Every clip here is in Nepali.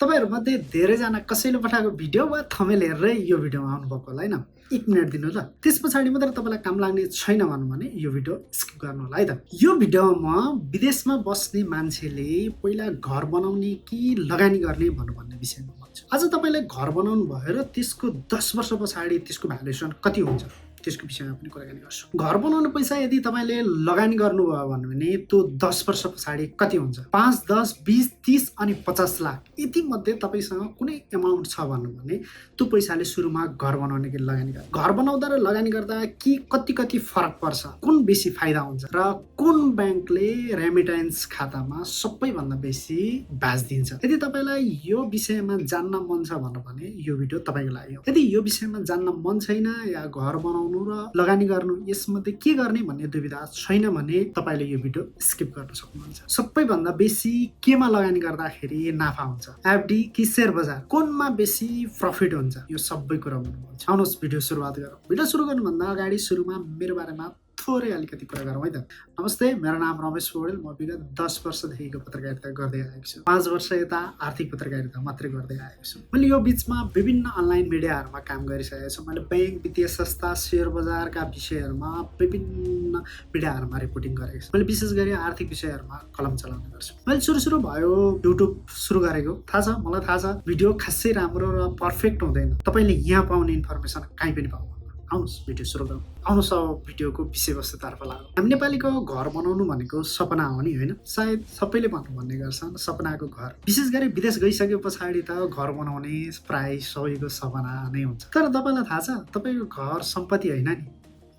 तपाईहरुमध्ये धेरैजना कसैले पठाएको भिडियो वा थम्बनेल हेरेरै यो भिडियोमा आउनुभएको होला हैन। 1 मिनेट दिनु ल। त्यसपछाडि मात्र तपाईलाई काम लाग्ने छैन भन्नु भने यो भिडियो स्किप गर्नु होला है त। यो भिडियोमा विदेशमा बस्ने मान्छेले पहिला घर बनाउने कि लगानी गर्ने भन्ने विषयमा भन्छु। आज तपाईले घर बनाउनु भयो र त्यसको 10 वर्ष पछाडि त्यसको भ्यालुएसन कति हुन्छ त्यसको विषयमा पनि कुराकानी गर्छु। घर बनाउने पैसा यदि तपाईले लगानी गर्नुभयो भने त्यो 10 वर्ष पछाडि कति हुन्छ? 5, 10, 20, 30 अनि 50 लाख यति मध्ये तपाईसँग कुनै अमाउन्ट छ भन्नु भने त्यो पैसाले सुरुमा घर बनाउने कि लगानी गर्ने। घर बनाउँदा र लगानी गर्दा के कति फरक पर्छ, कुन बेसी फाइदा हुन्छ र कुन ब्याङ्कले रेमिटेन्स खातामा सबैभन्दा बेसी ब्याज दिन्छ। यदि तपाईलाई यो विषयमा जान्न मन छ भन्नु भने यो भिडियो तपाईको लागि हो। यदि यो विषयमा जान्न मन छैन या घर बनाउनु र लगानी गर्नु यसमध्ये के गर्ने भन्ने दुविधा छैन भने तपाईले यो भिडियो स्किप गर्न सक्नुहुन्छ। सबैभन्दा बेसी केमा लगानी गर्दाखेरि नाफा हुन्छ? एफडी कि शेयर बजार? कुनमा बेसी प्रफिट हुन्छ? यो सबै कुरा भन्नुहुन्छ। आउनुहोस् भिडियो सुरुवात गरौँ। भिडियो सुरु गर्नुभन्दा अगाडि सुरुमा मेरो बारेमा थोरै अलिकति कुरा गरौँ है त। नमस्ते, मेरो नाम रमेश पौडेल। म विगत 10 वर्षदेखिको पत्रकारिता गर्दै आएको छु। 5 वर्ष यता आर्थिक पत्रकारिता मात्रै गर्दै आएको छु। मैले यो बीचमा विभिन्न अनलाइन मिडियाहरूमा काम गरिसकेको छु। मैले बैंक, वित्तीय संस्था, शेयर बजारका विषयहरूमा विभिन्न मिडियाहरूमा रिपोर्टिङ गरेको छु। मैले विशेष गरी आर्थिक विषयहरूमा कलम चलाउने गर्छु। मैले सुरु भयो युट्युब सुरु गरेको, थाहा छ मलाई, थाहा छ भिडियो खासै राम्रो र पर्फेक्ट हुँदैन। तपाईले यहाँ पाउने इन्फर्मेसन कहीँ पनि पाउनु। आउनुहोस् भिडियो सुरु गरौँ। आउनुहोस् अब भिडियोको विषयवस्तुतर्फ लागौँ। हामी नेपालीको घर बनाउनु भनेको सपना हो नि, होइन? सायद सबैले भन्ने गर्छन् सपनाको घर। विशेष गरी विदेश गइसके पछाडि त घर बनाउने प्राय सबैको सपना नै हुन्छ। तर तपाईलाई थाहा छ तपाईको घर सम्पत्ति होइन नि,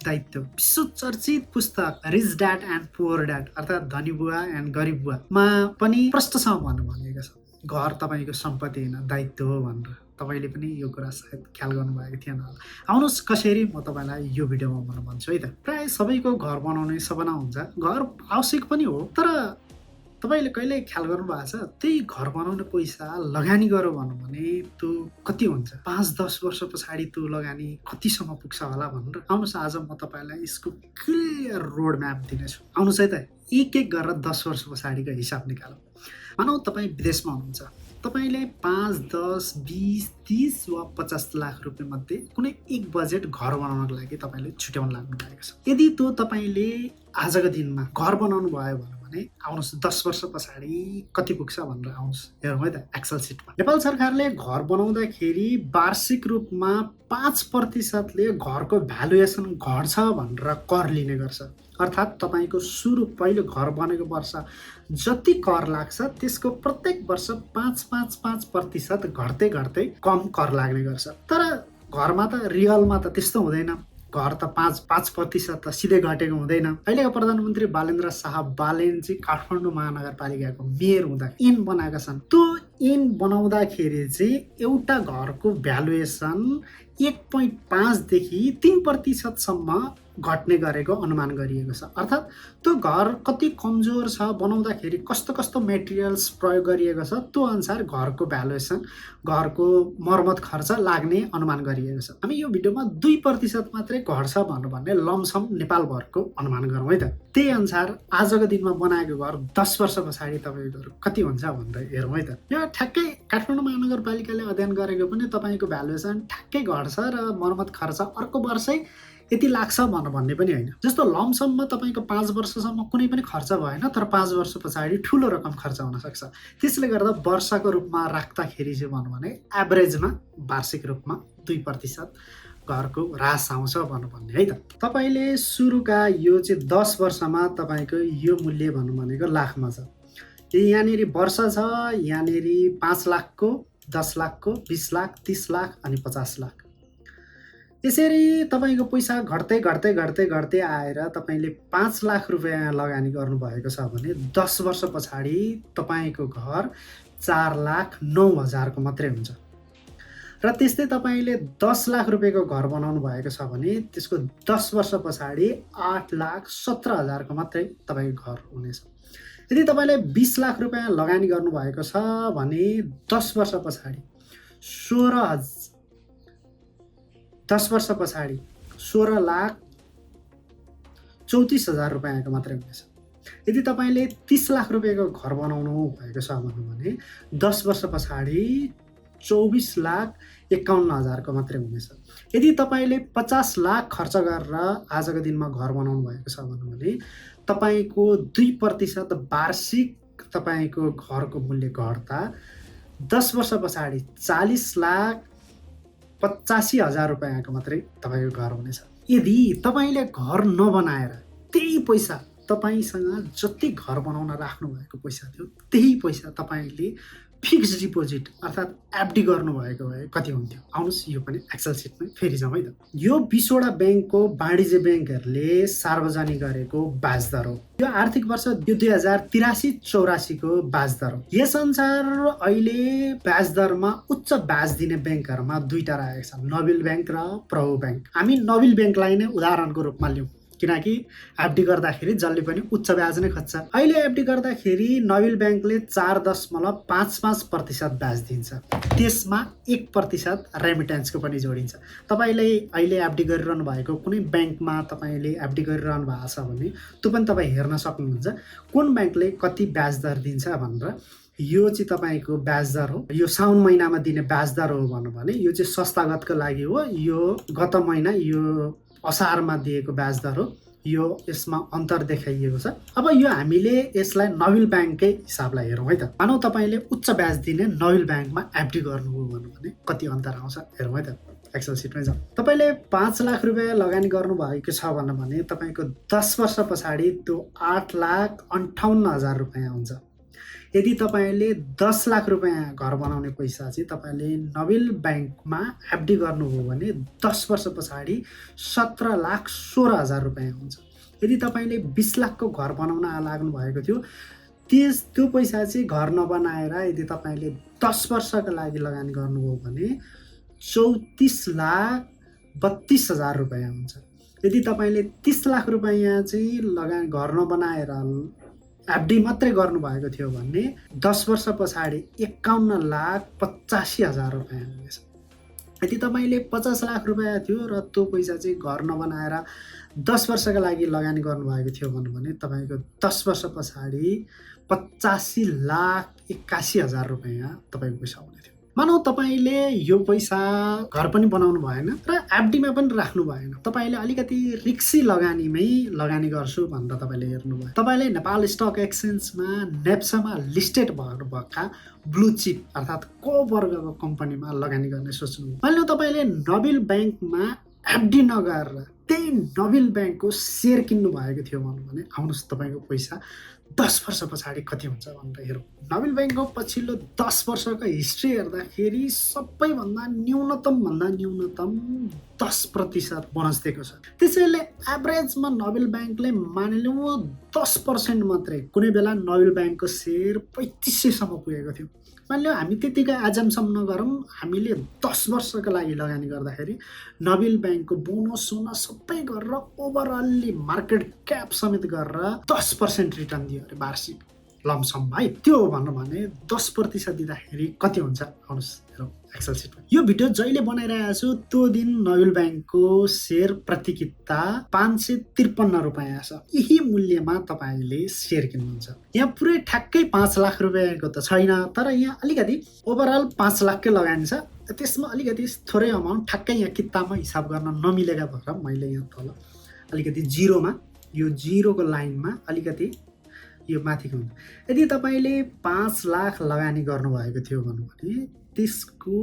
दायित्व। विश्व चर्चित पुस्तक rich dad and poor dad अर्थात् धनी बुवा एन्ड गरिब बुवामा पनि प्रष्टसँग भनिएको छ घर तपाईको सम्पत्ति होइन, दायित्व हो भनेर। तपाईले पनि यो कुरा सायद ख्याल गर्नुभएको थिएन होला। आउनुहोस् कसरी म तपाईलाई यो भिडियोमा भन्न भन्छु है त। प्राय सबैको घर बनाउने सपना हुन्छ। घर आवश्यक पनि हो, तर तपाईले कहिले ख्याल गर्नुभएको छ त्यही घर बनाउने पैसा लगानी गरौँ भन्नु भने त्यो कति हुन्छ? 5-10 वर्ष पछाडि त्यो लगानी कतिसम्म पुग्छ होला भनेर। आउनुहोस् आज म तपाईलाई यसको क्लियर रोड म्याप दिनेछु। आउनुहोस् है त, एक गरेर 10 वर्ष पछाडिको हिसाब निकालौँ। मानौ तपाईँ विदेशमा हुनुहुन्छ। तपाईले 5, 10, 20, 30 वा 50 लाख रुपियाँ मध्ये कुनै एक बजेट घर बनाउनको लागि तपाईले छुट्याउन लाग्नु भएको छ। यदि त्यो तपाईले आजको दिनमा घर बनाउनु भयो भने आउनुहोस् 10 वर्ष पछाडि कति पुग्छ भनेर आउनुहोस् हेरौँ है त एक्सेल सिटमा। नेपाल सरकारले घर बनाउँदाखेरि वार्षिक रूपमा 5% घरको भ्यालुएसन घट्छ भनेर कर लिने गर्छ। अर्थात् तपाईको सुरु पहिलो घर बनेको वर्ष जति कर लाग्छ त्यसको प्रत्येक वर्ष 5% घट्दै कम कर लाग्ने गर्छ। तर घरमा त रियलमा त त्यस्तो हुँदैन। घर त 5% त सिधै घटेको हुँदैन। अहिलेको प्रधानमन्त्री बालेन्द्र शाह बालेनजी काठमाडौँ महानगरपालिकाको मेयर हुँदा ऐन बनाएका छन्। त्यो ऐन बनाउँदाखेरि चाहिँ एउटा घरको भ्यालुएसन 1.5 देखि 3% सम्म घट्ने गरेको अनुमान गरिएको छ। अर्थात् त्यो घर कति कमजोर छ, बनाउँदाखेरि कस्तो मेटेरियल्स प्रयोग गरिएको छ त्यो अनुसार घरको भ्यालुएसन, घरको मर्मत खर्च लाग्ने अनुमान गरिएको छ। हामी यो भिडियोमा 2% मात्रै घट्छ भन्ने लमसम नेपालभरको अनुमान गरौँ है त। त्यही अनुसार आजको दिनमा बनाएको घर 10 वर्ष पछाडि तपाईँको घर कति हुन्छ भनेर हेरौँ है त। यो ठ्याक्कै काठमाडौँ महानगरपालिकाले अध्ययन गरेको पनि तपाईँको भ्यालुएसन ठ्याक्कै घट्छ र मर्मत खर्च अर्को वर्षै यति लाग्छ भन्ने पनि होइन। जस्तो लमसममा तपाईँको 5 वर्षसम्म कुनै पनि खर्च भएन, तर 5 वर्ष पछाडि ठुलो रकम खर्च हुन सक्छ। त्यसले गर्दा वर्षको रूपमा राख्दाखेरि चाहिँ भन्नु भने एभरेजमा वार्षिक रूपमा 2% घरको ह्रास आउँछ भन्ने है त। तपाईले सुरुका यो चाहिँ 10 वर्षमा तपाईको यो मूल्य भन्नु भनेको लाखमा छ। यहाँनिर वर्ष छ, यहाँनिर 5 लाखको, 10 लाखको, 20 लाख, 30 लाख अनि 50 लाख। यसरी तपाईको पैसा घट्दै आएर तपाईले 5 लाख रुपियाँ लगानी गर्नुभएको छ भने 10 वर्ष पछाडि तपाईको घर 4,09,000 को मात्रै हुन्छ। र त्यस्तै तपाईले 10 लाख रुपियाँको घर बनाउनु भएको छ भने त्यसको 10 वर्ष पछाडि 8,17,000 को मात्रै तपाईको घर हुनेछ। यदि तपाईले 20 लाख रुपियाँ लगानी गर्नुभएको छ भने 10 वर्ष पछाडि 16,34,000 रुपियाँको मात्रै हुनेछ। यदि तपाईँले 30 लाख रुपियाँको घर बनाउनु भएको छ भन्नु भने 10 वर्ष पछाडि 24,51,000को मात्रै हुनेछ। यदि तपाईँले 50 लाख खर्च गरेर आजको दिनमा घर बनाउनु भएको छ भन्नु भने तपाईँको 2% वार्षिक तपाईँको घरको मूल्य घट्दा 10 वर्ष पछाडि 40,85,000 रुपियाँको मात्रै तपाईँको घर हुनेछ। यदि तपाईँले घर नबनाएर त्यही पैसा तपाईँसँग जति घर बनाउन राख्नु भएको पैसा थियो त्यही पैसा तपाईँले फिक्स डिपोजिट अर्थात् एफडी गर्नुभएको भए कति हुन्थ्यो? आउनुहोस् यो पनि एक्सेल सिटमै फेरि जाउँ है त। यो 20वटा ब्याङ्कको वाणिज्य ब्याङ्कहरूले सार्वजनिक गरेको ब्याज दर हो। यो आर्थिक वर्ष 2083-84 को ब्याज दर हो। यसअनुसार अहिले ब्याज दरमा उच्च ब्याज दिने ब्याङ्कहरूमा दुईटा रहेको छ, नोबेल ब्याङ्क र प्रभु ब्याङ्क। हामी नोबेल ब्याङ्कलाई नै उदाहरणको रूपमा लिउँ किनकि एफडी गर्दाखेरि जसले पनि उच्च ब्याज नै खोज्छ। अहिले एफडी गर्दाखेरि नोबेल ब्याङ्कले 4.55% ब्याज दिन्छ। त्यसमा 1% रेमिटेन्सको पनि जोडिन्छ। तपाईँले अहिले एफडी गरिरहनु भएको कुनै ब्याङ्कमा तपाईँले एफडी गरिरहनु भएको छ भने त्यो पनि तपाईँ हेर्न सक्नुहुन्छ कुन ब्याङ्कले कति ब्याज दर दिन्छ भनेर। यो चाहिँ तपाईँको ब्याज दर हो। यो साउन महिनामा दिने ब्याज दर हो भन्नु भने यो चाहिँ संस्थागतको लागि हो। यो गत महिना यो असारमा दिएको ब्याज दर हो। यो यसमा अन्तर देखाइएको छ। अब यो हामीले यसलाई नोबेल ब्याङ्ककै हिसाबलाई हेरौँ है त। मानौ तपाईँले उच्च ब्याज दिने नोबेल ब्याङ्कमा एफडी गर्नुभयो भन्नु भने कति अन्तर आउँछ हेरौँ है त। एक्सेल सिटमै जाउँ। तपाईँले 5 लाख रुपियाँ लगानी गर्नुभएको छ भन्नु भने तपाईँको 10 वर्ष पछाडि त्यो 8,58,000 रुपियाँ हुन्छ। यदि तपाईँले 10 लाख रुपियाँ घर बनाउने पैसा चाहिँ तपाईँले नोबेल ब्याङ्कमा एफडी गर्नुभयो भने 10 वर्ष पछाडि 17,16,000 रुपियाँ हुन्छ। यदि तपाईँले 20 लाखको घर बनाउन लाग्नु भएको थियो त्यो पैसा चाहिँ घर नबनाएर यदि तपाईँले 10 वर्षको लागि लगानी गर्नुभयो भने 34,32,000 रुपियाँ हुन्छ। यदि तपाईँले 30 लाख रुपियाँ चाहिँ लगानी घर नबनाएर एफडी मात्रै गर्नुभएको थियो भने 10 वर्ष पछाडि 51,85,000 रुपियाँ हुनेछ। यदि तपाईँले 50 लाख रुपियाँ थियो र त्यो पैसा चाहिँ घर नबनाएर 10 वर्षका लागि लगानी गर्नुभएको थियो भने तपाईँको 10 वर्ष पछाडि 85,81,000 रुपियाँ तपाईँको पैसा हुने थियो। मानौ तपाईँले यो पैसा घर पनि बनाउनु भएन र एफडीमा पनि राख्नु भएन। तपाईँले अलिकति रिक्सी लगानीमै लगानी गर्छु भनेर तपाईँले हेर्नुभयो। तपाईँले नेपाल स्टक एक्सचेन्जमा नेप्सामा लिस्टेड भएका ब्लू चिप अर्थात् क वर्गको कम्पनीमा लगानी गर्ने सोच्नु। मानिलिउँ तपाईँले नोबेल ब्याङ्कमा एफडी नगरेर त्यही नोबेल ब्याङ्कको सेयर किन्नु भएको थियो भने आउनुहोस् तपाईँको पैसा 10 वर्ष पछाडि कति हुन्छ भनेर हेरौँ। नोबेल ब्याङ्कको पछिल्लो 10 वर्षको हिस्ट्री हेर्दाखेरि सबैभन्दा न्यूनतम 10% बोनस दिएको छ। त्यसैले एभरेजमा नोबेल ब्याङ्कले मानिलिउँ 10% मात्रै, कुनै बेला नोबेल ब्याङ्कको सेयर 3500सम्म पुगेको थियो। मानिलिउँ हामी त्यतिकै एजम्सन नगरौँ, हामीले 10 वर्षको लागि लगानी गर्दाखेरि नोबेल ब्याङ्कको बोनस सबै गरेर ओभरअल्ली मार्केट क्याप समेत गरेर 10% रिटर्न दियो अरे वार्षिक लमसम है। त्यो भन्नु भने 10% दिँदाखेरि कति हुन्छ आउनुहोस् हेरौँ एक्सेल सिटमा। यो भिडियो जहिले बनाइरहेको छु त्यो दिन नोबेल ब्याङ्कको सेयर प्रति किता 553 रुपियाँ छ। यही मूल्यमा तपाईँले सेयर किन्नुहुन्छ। यहाँ पुरै ठ्याक्कै 5 लाख रुपियाँको त छैन, तर यहाँ अलिकति ओभरअल 5 लाखकै लगानी छ। त्यसमा अलिकति थोरै अमाउन्ट ठ्याक्कै यहाँ किताबमा हिसाब गर्न नमिलेका भएर मैले यहाँ तल अलिकति जिरोमा, यो जिरोको लाइनमा अलिकति यो माथिको हुन्छ। यदि तपाईँले 5 लाख लगानी गर्नुभएको थियो भने त्यसको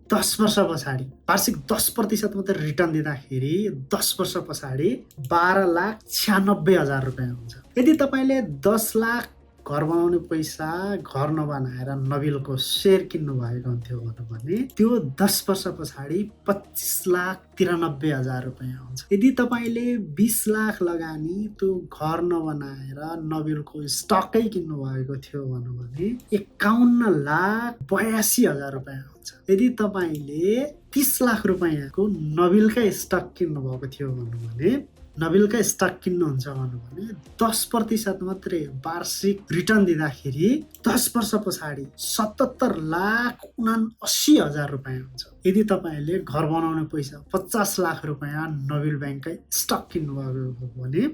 10 वर्ष पछाडि वार्षिक 10% मात्रै रिटर्न दिँदाखेरि 10 वर्ष पछाडि 12,96,000 रुपियाँ हुन्छ। यदि तपाईँले 10 लाख घर बनाउने पैसा घर नबनाएर नोबेलको सेयर किन्नु भएको हुन्थ्यो भने त्यो 10 वर्ष पछाडि 25,93,000 रुपियाँ हुन्छ। यदि तपाईँले 20 लाख लगानी त्यो घर नबनाएर नोबेलको स्टकै किन्नु भएको थियो भने 51,82,000 रुपियाँ हुन्छ। यदि तपाईँले 30 लाख रुपियाँको नोबेलकै स्टक किन्नु भएको थियो भने नोबेलकै स्टक किन्नुहुन्छ भने 10% मात्रै वार्षिक रिटर्न दिँदाखेरि 10 वर्ष पछाडि 77,79,000 रुपियाँ हुन्छ। यदि तपाईँले घर बनाउने पैसा 50 लाख रुपियाँ नोबेल ब्याङ्ककै स्टक किन्नुभएको भने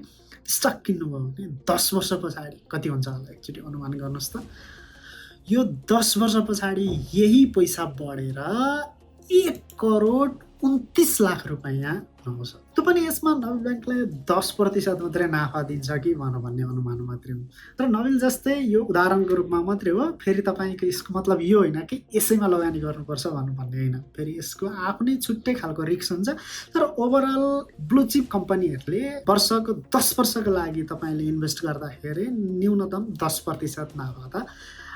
स्टक किन्नुभयो भने 10 वर्ष पछाडि कति हुन्छ होला एकचोटि अनुमान गर्नुहोस् त। यो 10 वर्ष पछाडि यही पैसा बढेर 1,29,00,000 रुपैयाँ आउँछ। त्यो पनि यसमा नबिल ब्याङ्कले 10% मात्रै नाफा दिन्छ कि भनौँ भन्ने अनुमान मात्रै हो। तर नबिल जस्तै यो उदाहरणको रूपमा मात्रै हो, फेरि तपाईँको यसको मतलब यो होइन कि यसैमा लगानी गर्नुपर्छ भन्ने होइन। फेरि यसको आफ्नै छुट्टै खालको रिस्क हुन्छ। तर ओभरअल ब्लु चिप कम्पनीहरूले वर्षको 10 वर्षको लागि तपाईँले इन्भेस्ट गर्दाखेरि न्यूनतम 10% नाफा त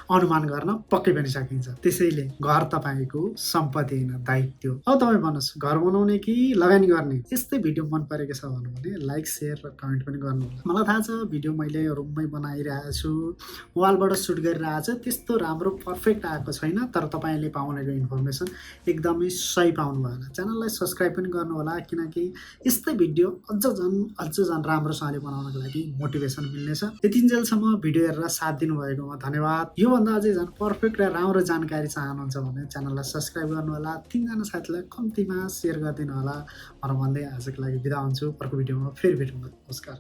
अनुमान गर्न पक्कै पनि सकिन्छ। त्यसैले घर तपाईँको सम्पत्ति होइन, दायित्व। अब तपाईँ भन्नुहोस्, घर बनाउने कि लगानी गर्ने? यस्तै भिडियो मन परेको छ भने लाइक, सेयर र कमेन्ट पनि गर्नुहोला। मलाई थाहा छ भिडियो मैले रुममै बनाइरहेको छु, मोबाइलबाट सुट गरिरहेको छु, त्यस्तो राम्रो पर्फेक्ट आएको छैन। तर तपाईँले पाउनेको इन्फर्मेसन एकदमै सही पाउनु होला। च्यानललाई सब्सक्राइब पनि गर्नु होला, किनकि यस्तै भिडियो अझ झन् राम्रोसँगले बनाउनको लागि मोटिभेसन मिल्नेछ। यतिन्जेलसम्म भिडियो हेरेर साथ दिनुभएकोमा धन्यवाद। योभन्दा अझै झन् पर्फेक्ट र राम्रो जानकारी चाहनुहुन्छ भने च्यानललाई सब्सक्राइब गर्नु होला, 3 जना साथीलाई कम्तीमा सेयर गरिदिनु होला भनेर भन्दै आजको लागि बिदा हुन्छु। अर्को भिडियोमा फेरि भेटौँला। नमस्कार।